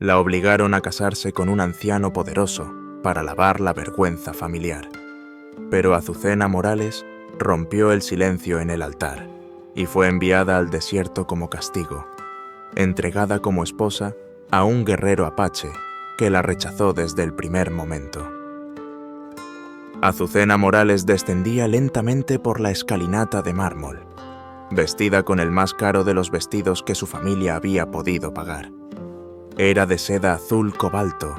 La obligaron a casarse con un anciano poderoso para lavar la vergüenza familiar. Pero Azucena Morales rompió el silencio en el altar y fue enviada al desierto como castigo, entregada como esposa a un guerrero apache que la rechazó desde el primer momento. Azucena Morales descendía lentamente por la escalinata de mármol, vestida con el más caro de los vestidos que su familia había podido pagar. Era de seda azul cobalto,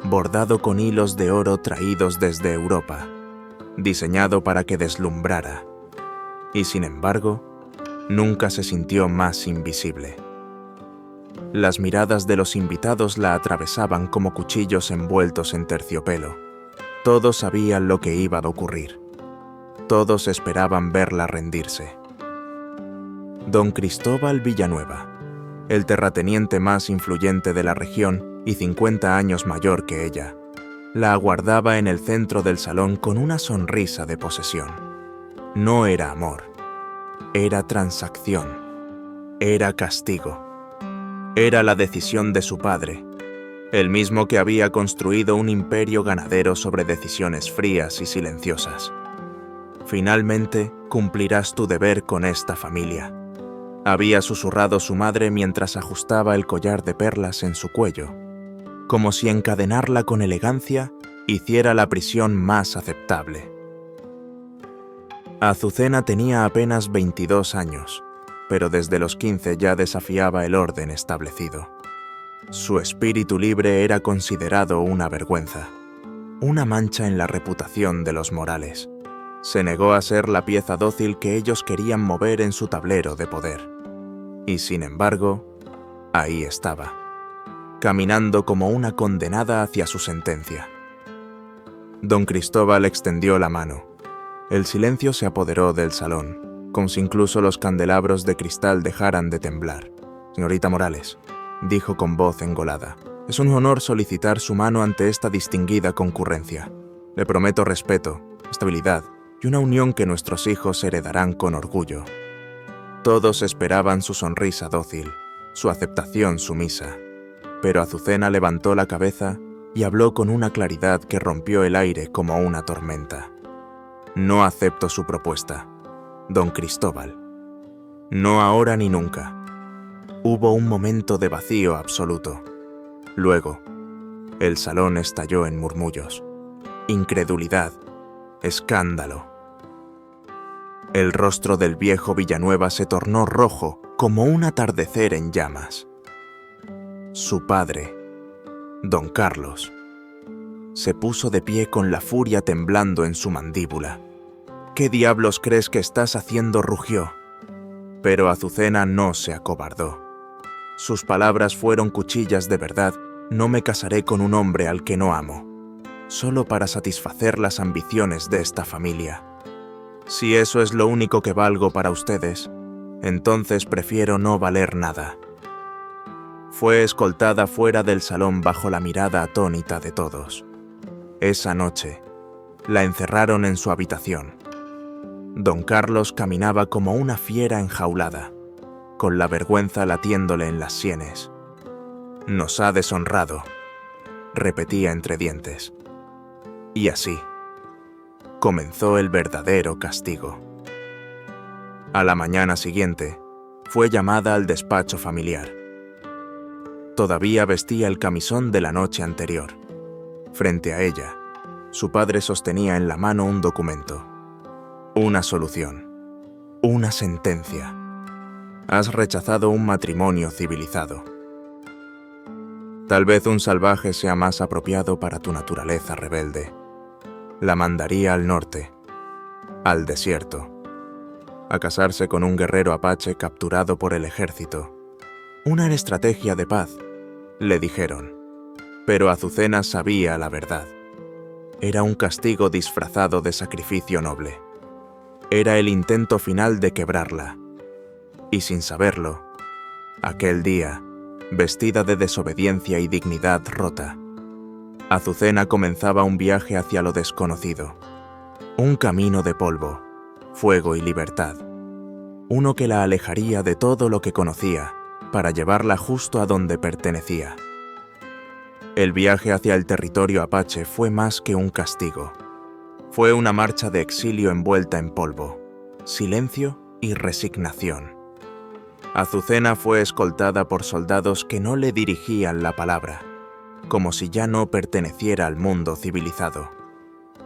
bordado con hilos de oro traídos desde Europa, diseñado para que deslumbrara, y sin embargo, nunca se sintió más invisible. Las miradas de los invitados la atravesaban como cuchillos envueltos en terciopelo. Todos sabían lo que iba a ocurrir. Todos esperaban verla rendirse. Don Cristóbal Villanueva, el terrateniente más influyente de la región y 50 años mayor que ella, la aguardaba en el centro del salón con una sonrisa de posesión. No era amor, era transacción, era castigo. Era la decisión de su padre, el mismo que había construido un imperio ganadero sobre decisiones frías y silenciosas. Finalmente, cumplirás tu deber con esta familia, había susurrado su madre mientras ajustaba el collar de perlas en su cuello, como si encadenarla con elegancia hiciera la prisión más aceptable. Azucena tenía apenas 22 años, pero desde los 15 ya desafiaba el orden establecido. Su espíritu libre era considerado una vergüenza, una mancha en la reputación de los Morales. Se negó a ser la pieza dócil que ellos querían mover en su tablero de poder. Y sin embargo, ahí estaba, caminando como una condenada hacia su sentencia. Don Cristóbal extendió la mano. El silencio se apoderó del salón, como si incluso los candelabros de cristal dejaran de temblar. «Señorita Morales», dijo con voz engolada, «es un honor solicitar su mano ante esta distinguida concurrencia. Le prometo respeto, estabilidad y una unión que nuestros hijos heredarán con orgullo». Todos esperaban su sonrisa dócil, su aceptación sumisa, pero Azucena levantó la cabeza y habló con una claridad que rompió el aire como una tormenta. «No acepto su propuesta, don Cristóbal. No ahora ni nunca». Hubo un momento de vacío absoluto. Luego, el salón estalló en murmullos, incredulidad, escándalo. El rostro del viejo Villanueva se tornó rojo como un atardecer en llamas. Su padre, don Carlos, se puso de pie con la furia temblando en su mandíbula. «¿Qué diablos crees que estás haciendo?», rugió. Pero Azucena no se acobardó. Sus palabras fueron cuchillas de verdad. «No me casaré con un hombre al que no amo, solo para satisfacer las ambiciones de esta familia. Si eso es lo único que valgo para ustedes, entonces prefiero no valer nada». Fue escoltada fuera del salón bajo la mirada atónita de todos. Esa noche, la encerraron en su habitación. Don Carlos caminaba como una fiera enjaulada, con la vergüenza latiéndole en las sienes. «Nos ha deshonrado», repetía entre dientes. Y así comenzó el verdadero castigo. A la mañana siguiente, fue llamada al despacho familiar. Todavía vestía el camisón de la noche anterior. Frente a ella, su padre sostenía en la mano un documento. Una solución. Una sentencia. «Has rechazado un matrimonio civilizado. Tal vez un salvaje sea más apropiado para tu naturaleza rebelde. La mandaría al norte, al desierto, a casarse con un guerrero apache capturado por el ejército. Una estrategia de paz», le dijeron. Pero Azucena sabía la verdad. Era un castigo disfrazado de sacrificio noble. Era el intento final de quebrarla. Y sin saberlo, aquel día, vestida de desobediencia y dignidad rota, Azucena comenzaba un viaje hacia lo desconocido. Un camino de polvo, fuego y libertad. Uno que la alejaría de todo lo que conocía para llevarla justo a donde pertenecía, El viaje hacia el territorio apache fue más que un castigo. Fue una marcha de exilio envuelta en polvo, silencio y resignación. Azucena fue escoltada por soldados que no le dirigían la palabra, como si ya no perteneciera al mundo civilizado.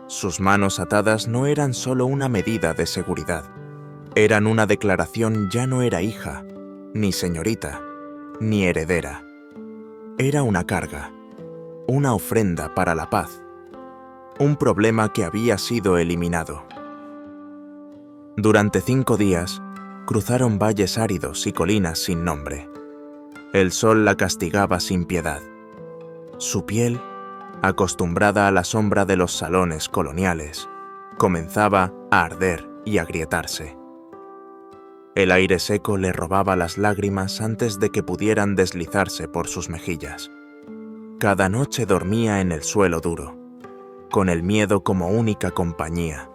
Sus manos atadas no eran solo una medida de seguridad, eran una declaración. Ya no era hija, ni señorita, ni heredera. Era una carga, una ofrenda para la paz, un problema que había sido eliminado. Durante 5 días, cruzaron valles áridos y colinas sin nombre. El sol la castigaba sin piedad. Su piel, acostumbrada a la sombra de los salones coloniales, comenzaba a arder y agrietarse. El aire seco le robaba las lágrimas antes de que pudieran deslizarse por sus mejillas. Cada noche dormía en el suelo duro, con el miedo como única compañía.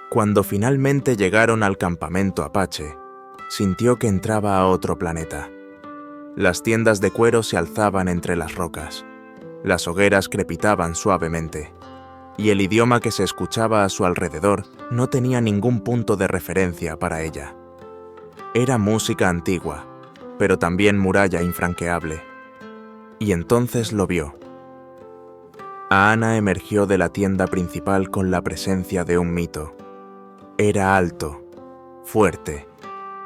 Cuando finalmente llegaron al campamento apache, sintió que entraba a otro planeta. Las tiendas de cuero se alzaban entre las rocas, las hogueras crepitaban suavemente, y el idioma que se escuchaba a su alrededor no tenía ningún punto de referencia para ella. Era música antigua, pero también muralla infranqueable. Y entonces lo vio. Ahana emergió de la tienda principal con la presencia de un mito. Era alto, fuerte,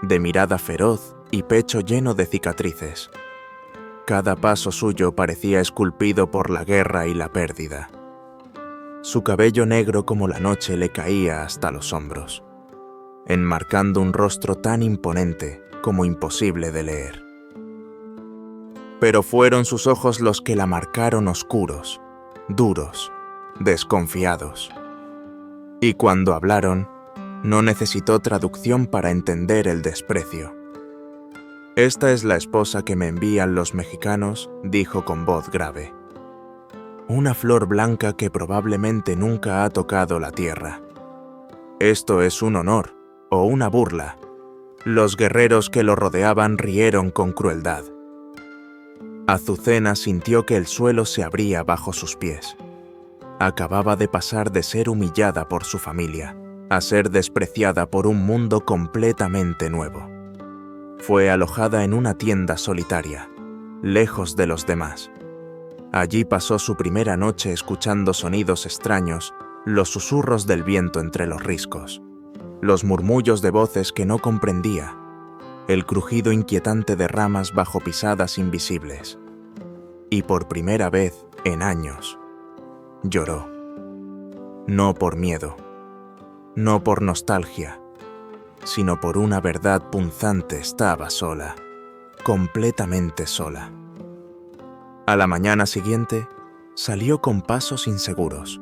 de mirada feroz y pecho lleno de cicatrices. Cada paso suyo parecía esculpido por la guerra y la pérdida. Su cabello negro como la noche le caía hasta los hombros, enmarcando un rostro tan imponente como imposible de leer. Pero fueron sus ojos los que la marcaron oscuros, duros, desconfiados. Y cuando hablaron, no necesitó traducción para entender el desprecio. «Esta es la esposa que me envían los mexicanos», dijo con voz grave. «Una flor blanca que probablemente nunca ha tocado la tierra. Esto es un honor o una burla». Los guerreros que lo rodeaban rieron con crueldad. Azucena sintió que el suelo se abría bajo sus pies. Acababa de pasar de ser humillada por su familia a ser despreciada por un mundo completamente nuevo. Fue alojada en una tienda solitaria, lejos de los demás. Allí pasó su primera noche escuchando sonidos extraños, los susurros del viento entre los riscos, los murmullos de voces que no comprendía, el crujido inquietante de ramas bajo pisadas invisibles. Y por primera vez en años, lloró. No por miedo, no por nostalgia, sino por una verdad punzante. Estaba sola, completamente sola. A la mañana siguiente, salió con pasos inseguros.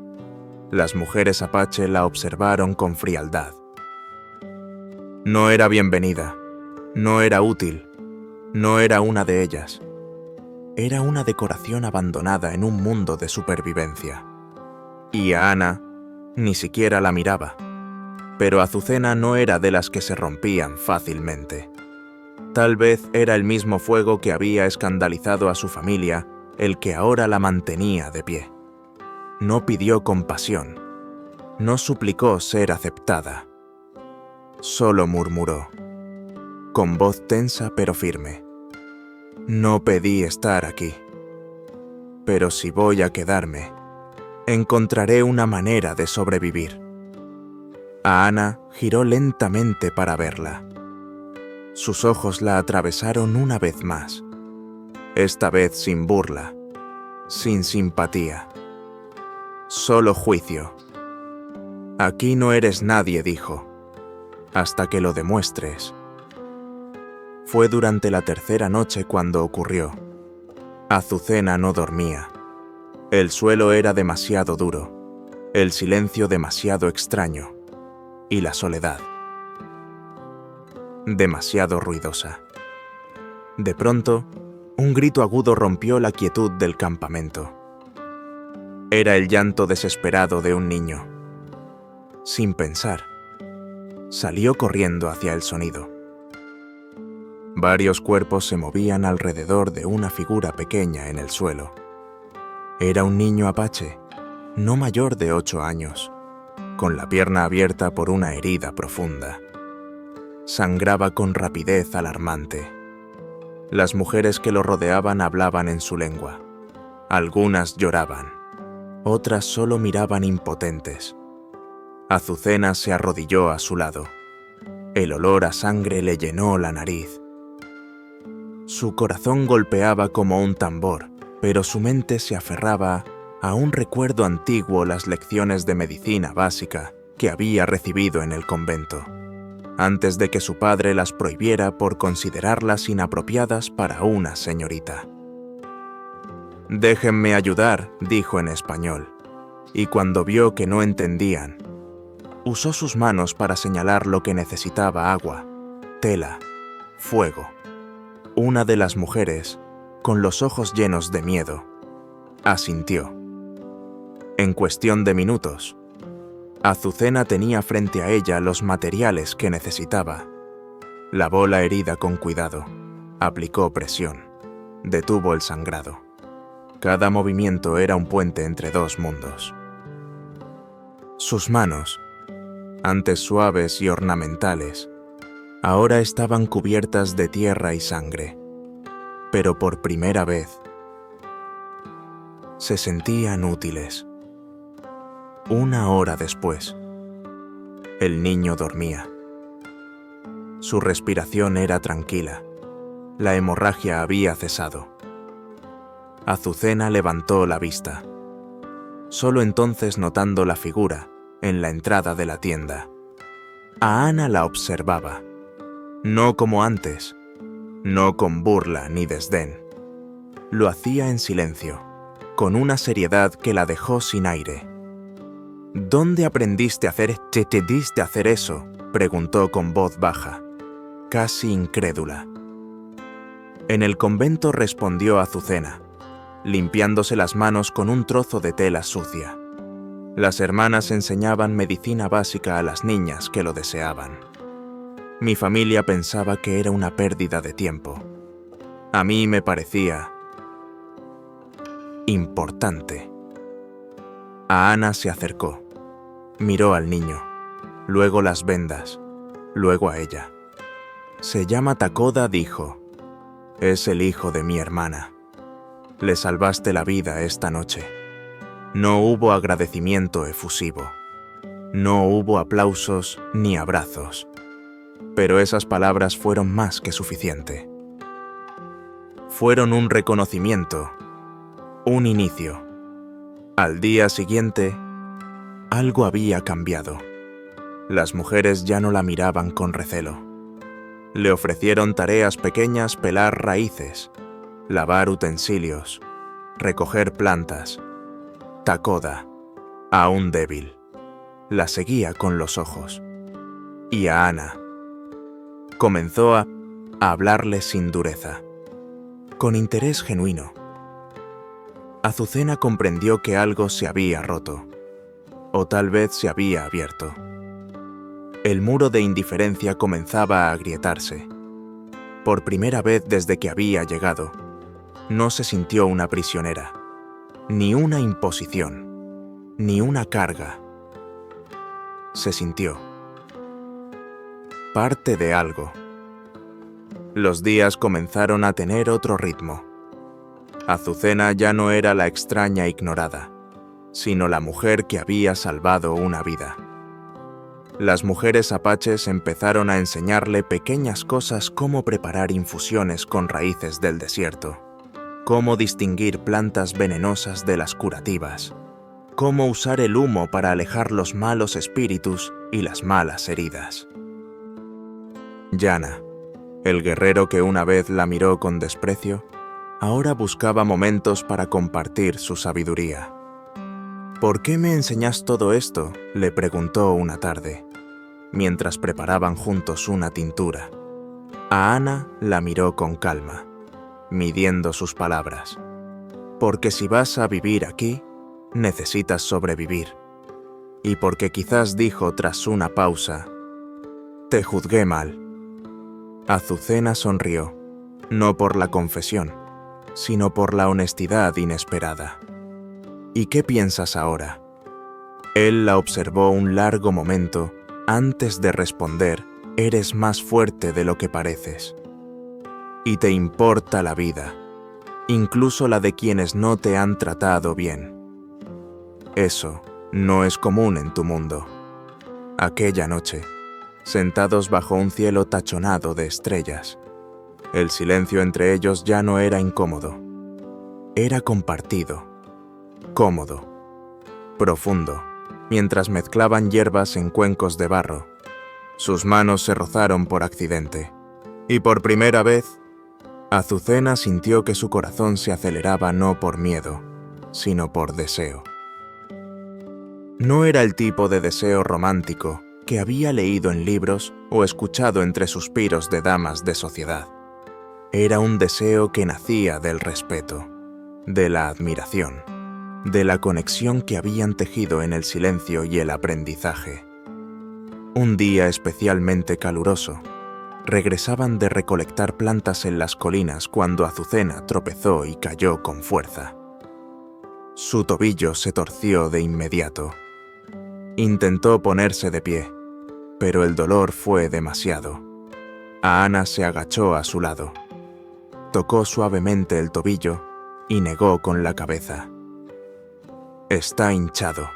Las mujeres apache la observaron con frialdad. No era bienvenida, no era útil, no era una de ellas. Era una decoración abandonada en un mundo de supervivencia. Y Ahana ni siquiera la miraba. Pero Azucena no era de las que se rompían fácilmente. Tal vez era el mismo fuego que había escandalizado a su familia el que ahora la mantenía de pie. No pidió compasión, no suplicó ser aceptada. Solo murmuró, con voz tensa pero firme: «No pedí estar aquí. Pero si voy a quedarme, encontraré una manera de sobrevivir». Ahana giró lentamente para verla. Sus ojos la atravesaron una vez más, esta vez sin burla, sin simpatía, solo juicio. «Aquí no eres nadie», dijo, «hasta que lo demuestres». Fue durante la tercera noche cuando ocurrió. Azucena no dormía. El suelo era demasiado duro, el silencio demasiado extraño, y la soledad demasiado ruidosa. De pronto, un grito agudo rompió la quietud del campamento. Era el llanto desesperado de un niño. Sin pensar, salió corriendo hacia el sonido. Varios cuerpos se movían alrededor de una figura pequeña en el suelo, Era un niño apache, no mayor de 8 años, con la pierna abierta por una herida profunda. Sangraba con rapidez alarmante. Las mujeres que lo rodeaban hablaban en su lengua. Algunas lloraban, otras solo miraban impotentes. Azucena se arrodilló a su lado. El olor a sangre le llenó la nariz. Su corazón golpeaba como un tambor, pero su mente se aferraba a un recuerdo antiguo, las lecciones de medicina básica que había recibido en el convento, antes de que su padre las prohibiera por considerarlas inapropiadas para una señorita. «Déjenme ayudar», dijo en español, y cuando vio que no entendían, usó sus manos para señalar lo que necesitaba: agua, tela, fuego. Una de las mujeres, con los ojos llenos de miedo, asintió. En cuestión de minutos, Azucena tenía frente a ella los materiales que necesitaba. Lavó la herida con cuidado, aplicó presión, detuvo el sangrado. Cada movimiento era un puente entre dos mundos. Sus manos, antes suaves y ornamentales, ahora estaban cubiertas de tierra y sangre, pero por primera vez se sentían útiles. 1 hora después, el niño dormía. Su respiración era tranquila. La hemorragia había cesado. Azucena levantó la vista, solo entonces notando la figura en la entrada de la tienda. A Ana la observaba, no como antes, no con burla ni desdén. Lo hacía en silencio, con una seriedad que la dejó sin aire. «¿Dónde aprendiste a hacer? ¿Te diste a hacer eso?», preguntó con voz baja, casi incrédula. «En el convento», respondió Azucena, limpiándose las manos con un trozo de tela sucia. Las hermanas enseñaban medicina básica a las niñas que lo deseaban. Mi familia pensaba que era una pérdida de tiempo. A mí me parecía importante. A Ana se acercó. Miró al niño, luego las vendas, luego a ella. «Se llama Takoda», dijo. «Es el hijo de mi hermana. Le salvaste la vida esta noche». No hubo agradecimiento efusivo. No hubo aplausos ni abrazos. Pero esas palabras fueron más que suficiente. Fueron un reconocimiento, un inicio. Al día siguiente, algo había cambiado. Las mujeres ya no la miraban con recelo. Le ofrecieron tareas pequeñas: pelar raíces, lavar utensilios, recoger plantas. Takoda, aún débil, la seguía con los ojos. Y a Ana comenzó a hablarle sin dureza, con interés genuino. Azucena comprendió que algo se había roto, o tal vez se había abierto. El muro de indiferencia comenzaba a agrietarse. Por primera vez desde que había llegado, no se sintió una prisionera, ni una imposición, ni una carga. Se sintió parte de algo. Los días comenzaron a tener otro ritmo. Azucena ya no era la extraña ignorada, sino la mujer que había salvado una vida. Las mujeres apaches empezaron a enseñarle pequeñas cosas: cómo preparar infusiones con raíces del desierto, cómo distinguir plantas venenosas de las curativas, cómo usar el humo para alejar los malos espíritus y las malas heridas. Yana, el guerrero que una vez la miró con desprecio, ahora buscaba momentos para compartir su sabiduría. «¿Por qué me enseñas todo esto?», le preguntó una tarde, mientras preparaban juntos una tintura. A Ana la miró con calma, midiendo sus palabras. «Porque si vas a vivir aquí, necesitas sobrevivir». Y porque quizás dijo tras una pausa: «Te juzgué mal». Azucena sonrió, no por la confesión, sino por la honestidad inesperada. ¿Y qué piensas ahora? Él la observó un largo momento antes de responder: eres más fuerte de lo que pareces. Y te importa la vida, incluso la de quienes no te han tratado bien. Eso no es común en tu mundo. Aquella noche, sentados bajo un cielo tachonado de estrellas, el silencio entre ellos ya no era incómodo. Era compartido, cómodo, profundo, mientras mezclaban hierbas en cuencos de barro. Sus manos se rozaron por accidente, y por primera vez, Azucena sintió que su corazón se aceleraba no por miedo, sino por deseo. No era el tipo de deseo romántico que había leído en libros o escuchado entre suspiros de damas de sociedad. Era un deseo que nacía del respeto, de la admiración, de la conexión que habían tejido en el silencio y el aprendizaje. Un día especialmente caluroso, regresaban de recolectar plantas en las colinas cuando Azucena tropezó y cayó con fuerza. Su tobillo se torció de inmediato. Intentó ponerse de pie, pero el dolor fue demasiado. Ahana se agachó a su lado, tocó suavemente el tobillo y negó con la cabeza. Está hinchado,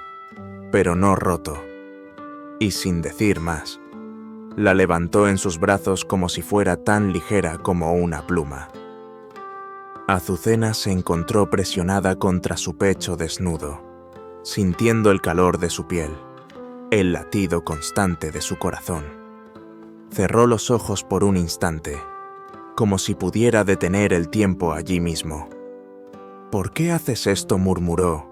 pero no roto. Y sin decir más, la levantó en sus brazos como si fuera tan ligera como una pluma. Azucena se encontró presionada contra su pecho desnudo, sintiendo el calor de su piel, el latido constante de su corazón. Cerró los ojos por un instante, como si pudiera detener el tiempo allí mismo. «¿Por qué haces esto?», murmuró,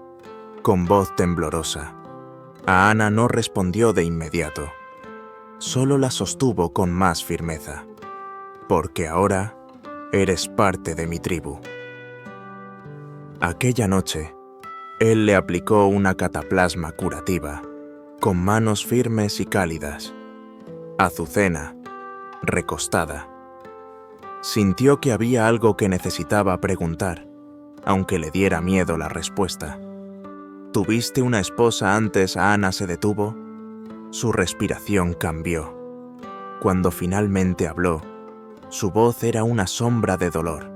con voz temblorosa. Ahana no respondió de inmediato. Solo la sostuvo con más firmeza. «Porque ahora eres parte de mi tribu». Aquella noche, él le aplicó una cataplasma curativa, con manos firmes y cálidas. Azucena, recostada, sintió que había algo que necesitaba preguntar, aunque le diera miedo la respuesta. «¿Tuviste una esposa antes?». Ahana se detuvo. Su respiración cambió. Cuando finalmente habló, su voz era una sombra de dolor.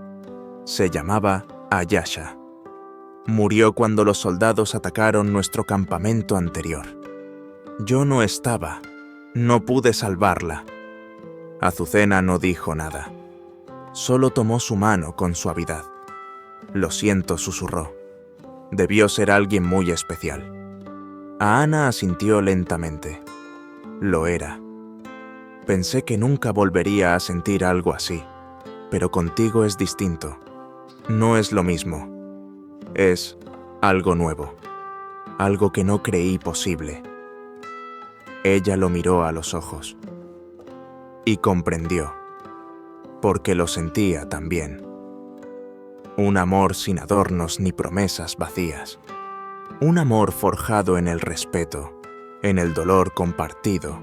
Se llamaba Ayasha. «Murió cuando los soldados atacaron nuestro campamento anterior. Yo no estaba. No pude salvarla». Azucena no dijo nada. Solo tomó su mano con suavidad. «Lo siento», susurró. «Debió ser alguien muy especial». Ahana asintió lentamente. «Lo era. Pensé que nunca volvería a sentir algo así, pero contigo es distinto. No es lo mismo. Es algo nuevo, algo que no creí posible». Ella lo miró a los ojos y comprendió, porque lo sentía también. Un amor sin adornos ni promesas vacías. Un amor forjado en el respeto, en el dolor compartido,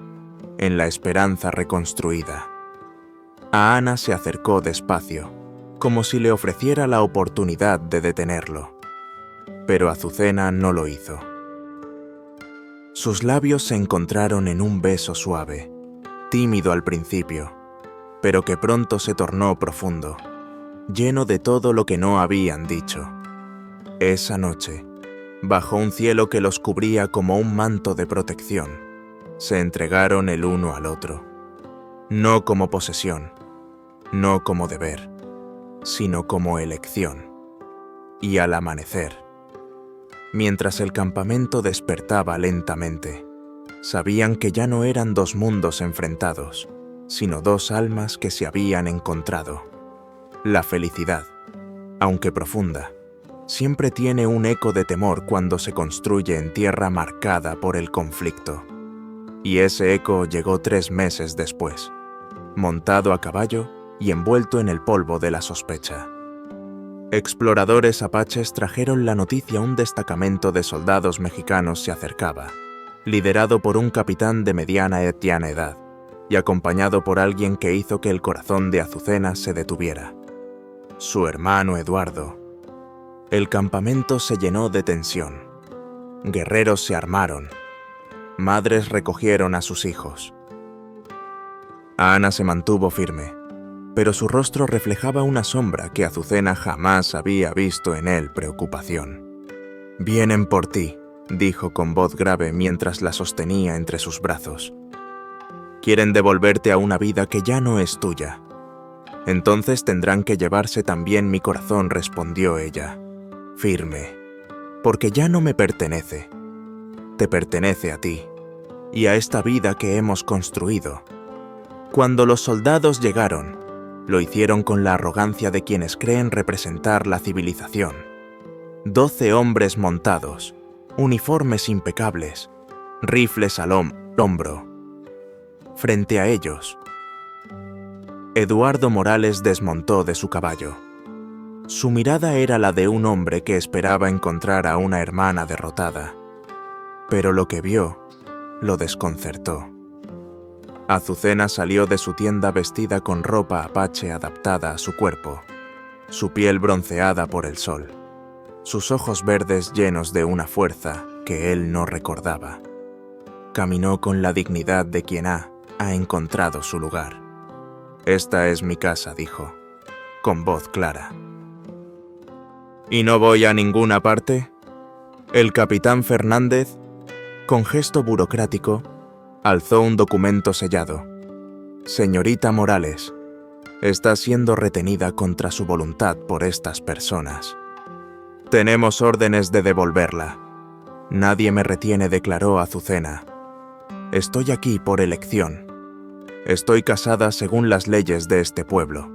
en la esperanza reconstruida. Ahana se acercó despacio, como si le ofreciera la oportunidad de detenerlo. Pero Azucena no lo hizo. Sus labios se encontraron en un beso suave, tímido al principio, pero que pronto se tornó profundo, lleno de todo lo que no habían dicho. Esa noche, bajo un cielo que los cubría como un manto de protección, se entregaron el uno al otro, no como posesión, no como deber, sino como elección. Y al amanecer, mientras el campamento despertaba lentamente, sabían que ya no eran dos mundos enfrentados, sino dos almas que se habían encontrado. La felicidad, aunque profunda, siempre tiene un eco de temor cuando se construye en tierra marcada por el conflicto. Y ese eco llegó 3 meses después, montado a caballo y envuelto en el polvo de la sospecha. Exploradores apaches trajeron la noticia: un destacamento de soldados mexicanos se acercaba, liderado por un capitán de mediana edad y acompañado por alguien que hizo que el corazón de Azucena se detuviera. Su hermano Eduardo. El campamento se llenó de tensión. Guerreros se armaron. Madres recogieron a sus hijos. Ana se mantuvo firme, pero su rostro reflejaba una sombra que Azucena jamás había visto en él preocupación. «Vienen por ti», dijo con voz grave mientras la sostenía entre sus brazos. «Quieren devolverte a una vida que ya no es tuya». «Entonces tendrán que llevarse también mi corazón», respondió ella, firme, «porque ya no me pertenece. Te pertenece a ti, y a esta vida que hemos construido». Cuando los soldados llegaron, lo hicieron con la arrogancia de quienes creen representar la civilización. 12 hombres montados, uniformes impecables, rifles al hombro. Frente a ellos, Eduardo Morales desmontó de su caballo. Su mirada era la de un hombre que esperaba encontrar a una hermana derrotada, pero lo que vio lo desconcertó. Azucena salió de su tienda vestida con ropa apache adaptada a su cuerpo, su piel bronceada por el sol, sus ojos verdes llenos de una fuerza que él no recordaba. Caminó con la dignidad de quien ha encontrado su lugar. «Esta es mi casa», dijo, con voz clara. «¿Y no voy a ninguna parte?» El capitán Fernández, con gesto burocrático, alzó un documento sellado. «Señorita Morales, está siendo retenida contra su voluntad por estas personas. Tenemos órdenes de devolverla. Nadie me retiene», declaró Azucena. «Estoy aquí por elección. Estoy casada según las leyes de este pueblo.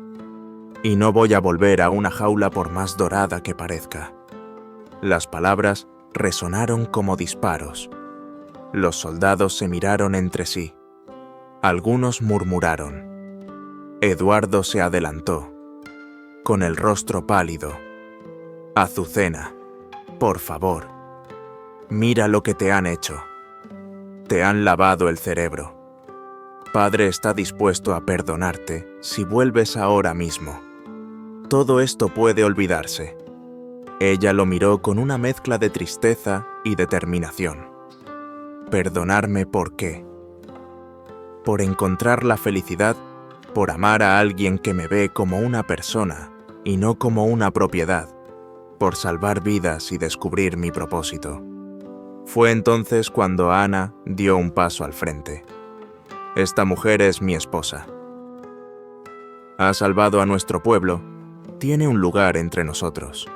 Y no voy a volver a una jaula por más dorada que parezca». Las palabras resonaron como disparos. Los soldados se miraron entre sí. Algunos murmuraron. Eduardo se adelantó, con el rostro pálido. «Azucena, por favor, mira lo que te han hecho. Te han lavado el cerebro. Padre está dispuesto a perdonarte si vuelves ahora mismo. Todo esto puede olvidarse». Ella lo miró con una mezcla de tristeza y determinación. «¿Perdonarme por qué?» «Por encontrar la felicidad, por amar a alguien que me ve como una persona y no como una propiedad, por salvar vidas y descubrir mi propósito». Fue entonces cuando Ana dio un paso al frente. «Esta mujer es mi esposa. Ha salvado a nuestro pueblo, tiene un lugar entre nosotros.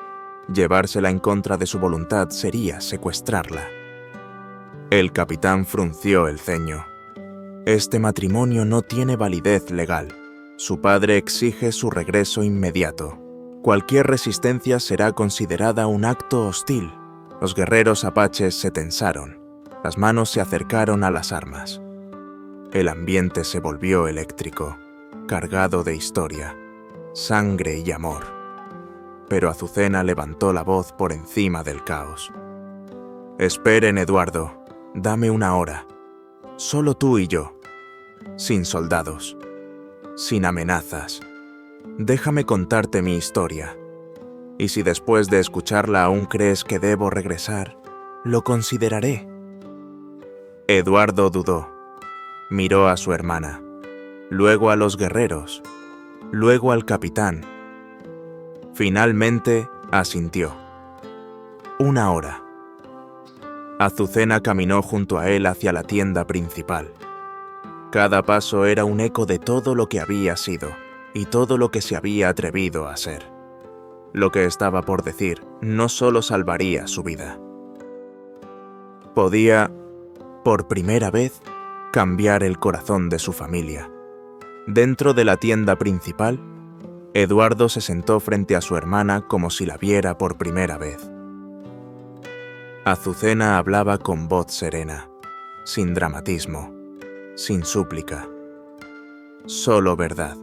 Llevársela en contra de su voluntad sería secuestrarla». El capitán frunció el ceño. «Este matrimonio no tiene validez legal. Su padre exige su regreso inmediato. Cualquier resistencia será considerada un acto hostil». Los guerreros apaches se tensaron. Las manos se acercaron a las armas. El ambiente se volvió eléctrico, cargado de historia, sangre y amor. Pero Azucena levantó la voz por encima del caos. «Esperen, Eduardo. Dame una hora. Solo tú y yo. Sin soldados. Sin amenazas. Déjame contarte mi historia. Y si después de escucharla aún crees que debo regresar, lo consideraré». Eduardo dudó. Miró a su hermana, luego a los guerreros, luego al capitán. Finalmente asintió. Una hora. Azucena caminó junto a él hacia la tienda principal. Cada paso era un eco de todo lo que había sido y todo lo que se había atrevido a ser. Lo que estaba por decir no solo salvaría su vida. Podía, por primera vez, cambiar el corazón de su familia. Dentro de la tienda principal, Eduardo se sentó frente a su hermana como si la viera por primera vez. Azucena hablaba con voz serena, sin dramatismo, sin súplica. Solo verdad.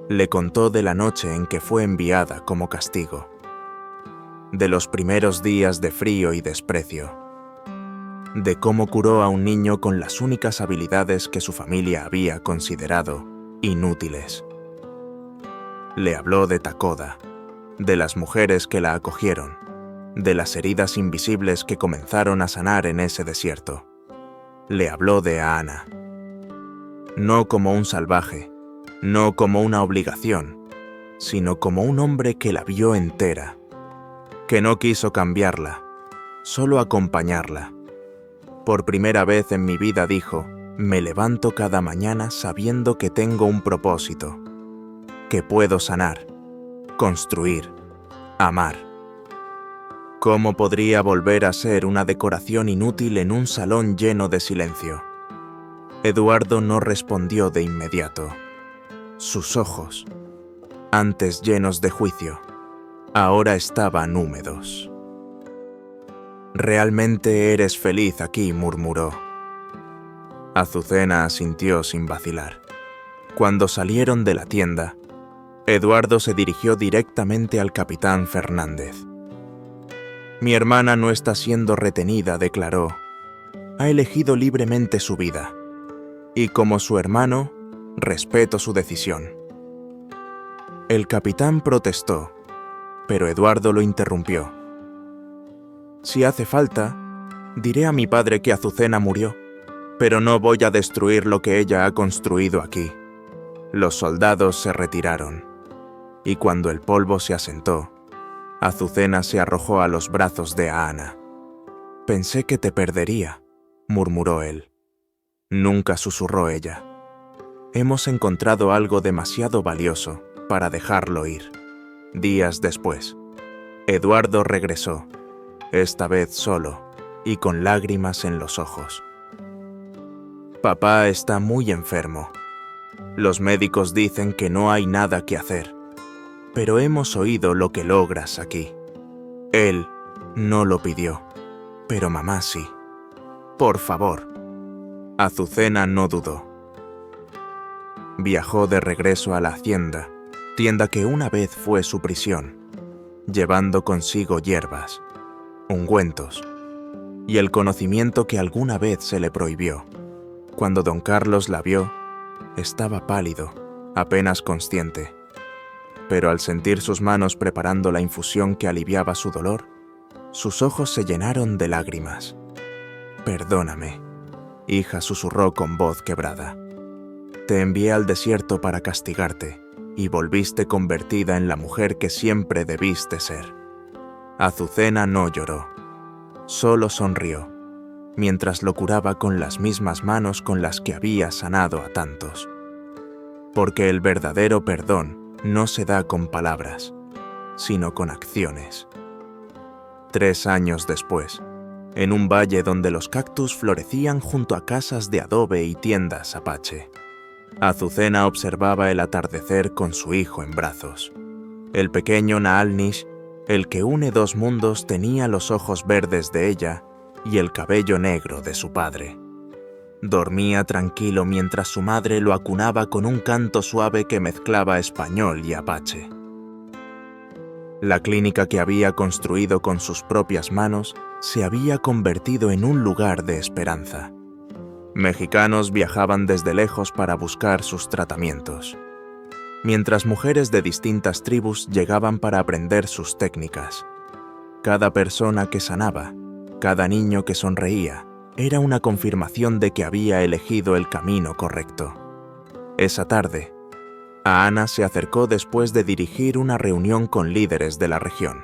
Le contó de la noche en que fue enviada como castigo, de los primeros días de frío y desprecio, de cómo curó a un niño con las únicas habilidades que su familia había considerado inútiles. Le habló de Takoda, de las mujeres que la acogieron, de las heridas invisibles que comenzaron a sanar en ese desierto. Le habló de Ana. No como un salvaje, no como una obligación, sino como un hombre que la vio entera, que no quiso cambiarla, solo acompañarla. Por primera vez en mi vida dijo: me levanto cada mañana sabiendo que tengo un propósito, que puedo sanar, construir, amar. ¿Cómo podría volver a ser una decoración inútil en un salón lleno de silencio? Eduardo no respondió de inmediato. Sus ojos, antes llenos de juicio, ahora estaban húmedos. «¿Realmente eres feliz aquí?», murmuró. Azucena asintió sin vacilar. Cuando salieron de la tienda, Eduardo se dirigió directamente al capitán Fernández. «Mi hermana no está siendo retenida», declaró. «Ha elegido libremente su vida. Y como su hermano, respeto su decisión». El capitán protestó, pero Eduardo lo interrumpió. «Si hace falta, diré a mi padre que Azucena murió, pero no voy a destruir lo que ella ha construido aquí». Los soldados se retiraron, y cuando el polvo se asentó, Azucena se arrojó a los brazos de Ana. «Pensé que te perdería», murmuró él. «Nunca», susurró ella. «Hemos encontrado algo demasiado valioso para dejarlo ir». Días después, Eduardo regresó, esta vez solo y con lágrimas en los ojos. «Papá está muy enfermo. Los médicos dicen que no hay nada que hacer, pero hemos oído lo que logras aquí. Él no lo pidió, pero mamá sí. Por favor». Azucena no dudó. Viajó de regreso a la hacienda, tienda que una vez fue su prisión, llevando consigo hierbas, ungüentos y el conocimiento que alguna vez se le prohibió. Cuando don Carlos la vio, estaba pálido, apenas consciente, pero al sentir sus manos preparando la infusión que aliviaba su dolor, sus ojos se llenaron de lágrimas. «Perdóname», hija, susurró con voz quebrada. «Te envié al desierto para castigarte, y volviste convertida en la mujer que siempre debiste ser». Azucena no lloró, solo sonrió, mientras lo curaba con las mismas manos con las que había sanado a tantos. Porque el verdadero perdón no se da con palabras, sino con acciones. 3 años después, en un valle donde los cactus florecían junto a casas de adobe y tiendas apache, Azucena observaba el atardecer con su hijo en brazos. El pequeño Naalnish, el que une 2 mundos, tenía los ojos verdes de ella y el cabello negro de su padre. Dormía tranquilo mientras su madre lo acunaba con un canto suave que mezclaba español y apache. La clínica que había construido con sus propias manos se había convertido en un lugar de esperanza. Mexicanos viajaban desde lejos para buscar sus tratamientos, mientras mujeres de distintas tribus llegaban para aprender sus técnicas. Cada persona que sanaba, cada niño que sonreía, era una confirmación de que había elegido el camino correcto. Esa tarde, a Ana se acercó después de dirigir una reunión con líderes de la región.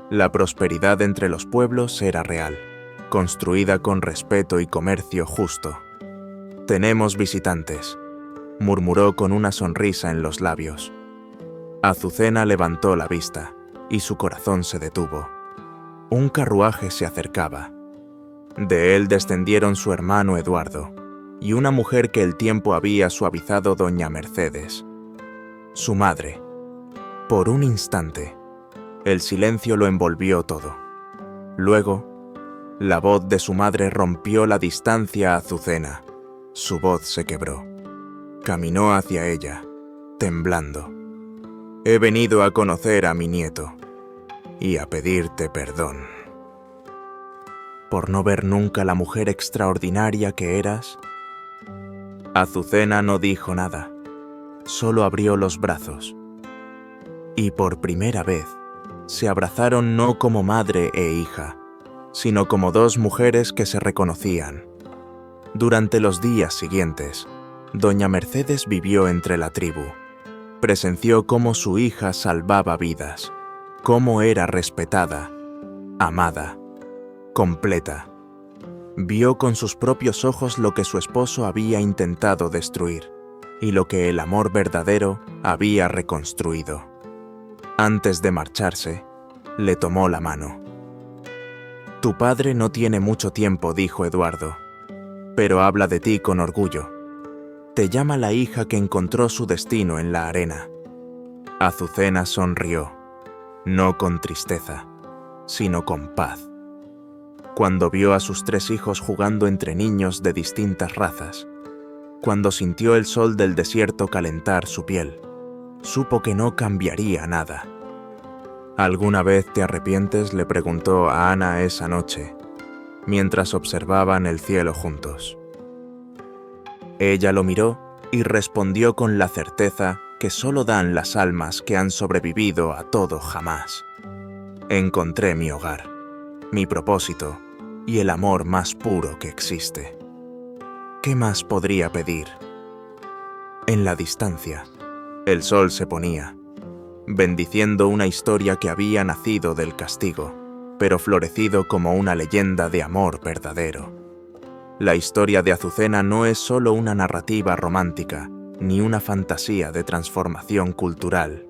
La prosperidad entre los pueblos era real, construida con respeto y comercio justo. «Tenemos visitantes», murmuró con una sonrisa en los labios. Azucena levantó la vista y su corazón se detuvo. Un carruaje se acercaba. De él descendieron su hermano Eduardo y una mujer que el tiempo había suavizado, doña Mercedes, su madre. Por un instante, el silencio lo envolvió todo. Luego, la voz de su madre rompió la distancia a Azucena. Su voz se quebró. Caminó hacia ella, temblando. «He venido a conocer a mi nieto y a pedirte perdón. Por no ver nunca la mujer extraordinaria que eras». Azucena no dijo nada, solo abrió los brazos. Y por primera vez, se abrazaron no como madre e hija, sino como dos mujeres que se reconocían. Durante los días siguientes, doña Mercedes vivió entre la tribu. Presenció cómo su hija salvaba vidas, cómo era respetada, amada, completa. Vio con sus propios ojos lo que su esposo había intentado destruir y lo que el amor verdadero había reconstruido. Antes de marcharse, le tomó la mano. «Tu padre no tiene mucho tiempo», dijo Eduardo, «pero habla de ti con orgullo. Te llama la hija que encontró su destino en la arena». Azucena sonrió, no con tristeza, sino con paz. Cuando vio a sus 3 hijos jugando entre niños de distintas razas, cuando sintió el sol del desierto calentar su piel, supo que no cambiaría nada. «¿Alguna vez te arrepientes?», le preguntó a Ana esa noche, mientras observaban el cielo juntos. Ella lo miró y respondió con la certeza que solo dan las almas que han sobrevivido a todo jamás. «Encontré mi hogar, mi propósito y el amor más puro que existe. ¿Qué más podría pedir?». En la distancia, el sol se ponía, bendiciendo una historia que había nacido del castigo, pero florecido como una leyenda de amor verdadero. La historia de Azucena no es solo una narrativa romántica, ni una fantasía de transformación cultural.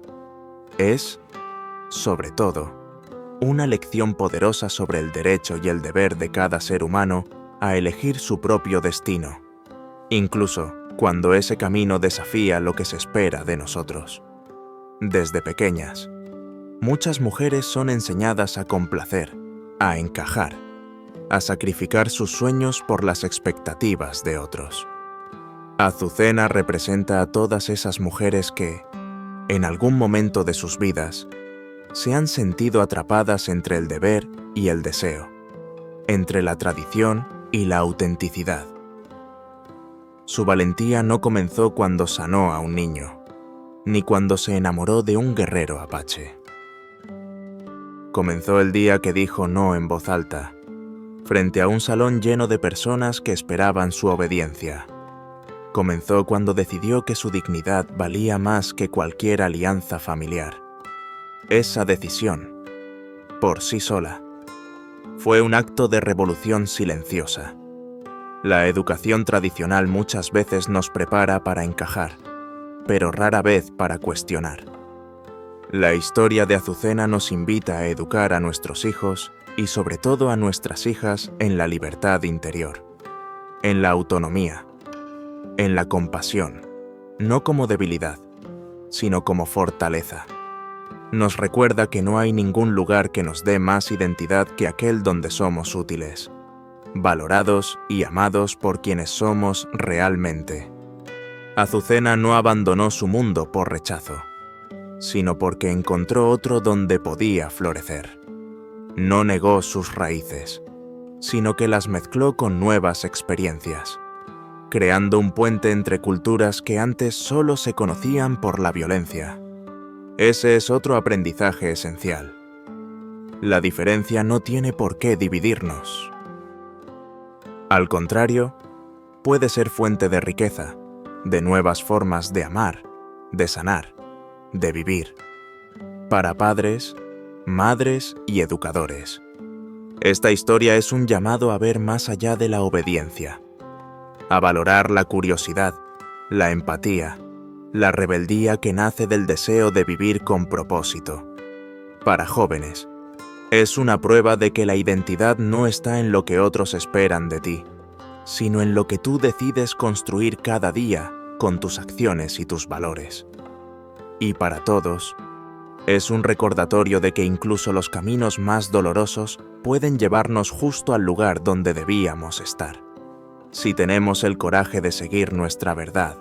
Es, sobre todo, una lección poderosa sobre el derecho y el deber de cada ser humano a elegir su propio destino, incluso cuando ese camino desafía lo que se espera de nosotros. Desde pequeñas, muchas mujeres son enseñadas a complacer, a encajar, a sacrificar sus sueños por las expectativas de otros. Azucena representa a todas esas mujeres que, en algún momento de sus vidas, se han sentido atrapadas entre el deber y el deseo, entre la tradición y la autenticidad. Su valentía no comenzó cuando sanó a un niño, ni cuando se enamoró de un guerrero apache. Comenzó el día que dijo no en voz alta, frente a un salón lleno de personas que esperaban su obediencia. Comenzó cuando decidió que su dignidad valía más que cualquier alianza familiar. Esa decisión, por sí sola, fue un acto de revolución silenciosa. La educación tradicional muchas veces nos prepara para encajar, pero rara vez para cuestionar. La historia de Azucena nos invita a educar a nuestros hijos y sobre todo a nuestras hijas en la libertad interior, en la autonomía, en la compasión, no como debilidad, sino como fortaleza. Nos recuerda que no hay ningún lugar que nos dé más identidad que aquel donde somos útiles, valorados y amados por quienes somos realmente. Azucena no abandonó su mundo por rechazo, sino porque encontró otro donde podía florecer. No negó sus raíces, sino que las mezcló con nuevas experiencias, creando un puente entre culturas que antes solo se conocían por la violencia. Ese es otro aprendizaje esencial. La diferencia no tiene por qué dividirnos. Al contrario, puede ser fuente de riqueza, de nuevas formas de amar, de sanar, de vivir, para padres, madres y educadores. Esta historia es un llamado a ver más allá de la obediencia, a valorar la curiosidad, la empatía, la rebeldía que nace del deseo de vivir con propósito. Para jóvenes, es una prueba de que la identidad no está en lo que otros esperan de ti, sino en lo que tú decides construir cada día con tus acciones y tus valores. Y para todos, es un recordatorio de que incluso los caminos más dolorosos pueden llevarnos justo al lugar donde debíamos estar, si tenemos el coraje de seguir nuestra verdad